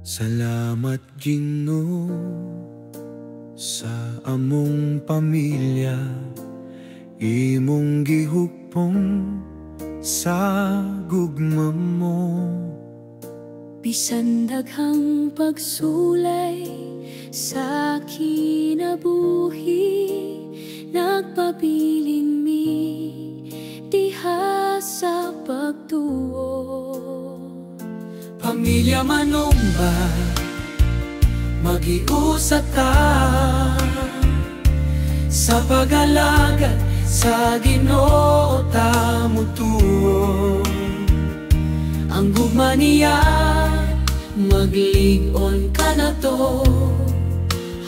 Salamat Ginoo sa among pamilya, imong gihugpong sa gugma mo. Bisan daghang pagsulay sa kinabuhi, nagpabilin mi diha sa pagtuo. Pamilya manumba, mag-iusa ta sa pag-alagad sa Ginoo ta mutuo. Ang gugma niya maglig-on ka na to,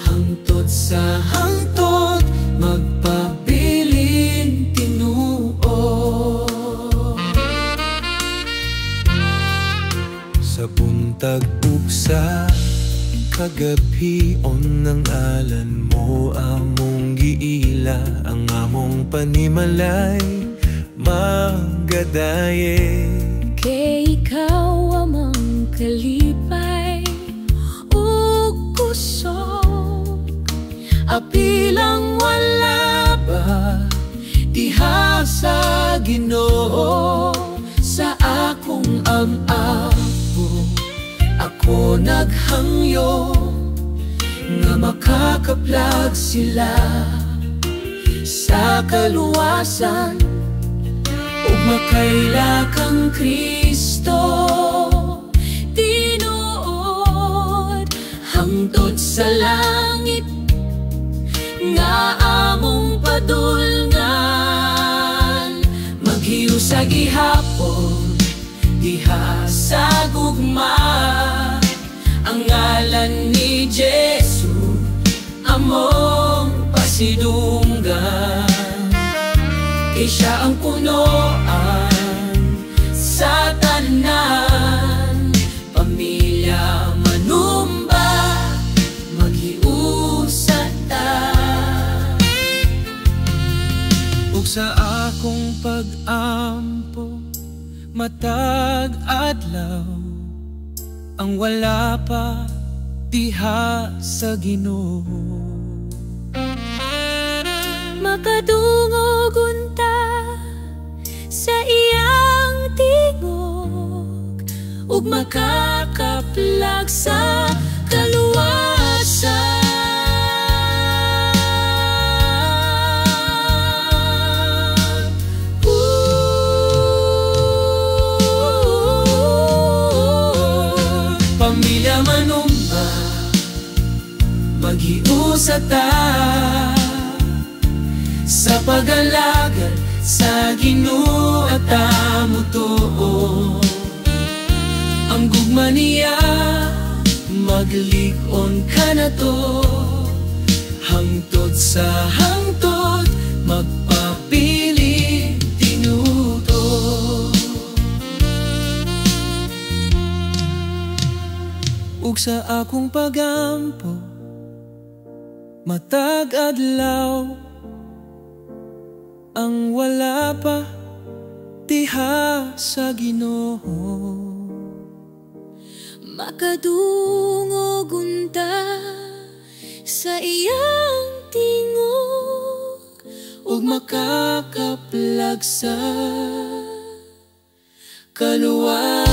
hangtod sa hangtod magpabilin tinuo. Sa buntag ug sa kagabion ng alan mo among giila, ang among panimalay magadaye. Kay ikaw amang kalipay ug kusog, apilang wala ba diha sa Ginoo. Sa akong am-apo ako naghangyo nga makakaplag sila sa kaluwasan ug makaila kang Kristo. Tinuod hangtod sa langit nga among padulngan, maghiyo sa gihapon diha sa gugma. Ang ngalan ni Jesu among pasidunggan, kay siya ang punoan sa tanan. Pamilya manumba, maghiusa ta. Ug sa akong pag-ampo matag adlaw, ang wala pa diha sa Ginoo. Makadungog unta sa iyang tingog ug makakaplag sa kaluwasan. Pamilya manumba, maghiusa ta sa pag-alagad sa Ginoo at amutuo. Ang gugma niya maglig-on ka na to, hangtod sa hangtod magpapili tinuto. Ug sa akong pagampo matag adlaw, ang wala pa diha sa Ginoo. Makadungog unta sa iyang tingog ug makakaplag sa kaluwasan.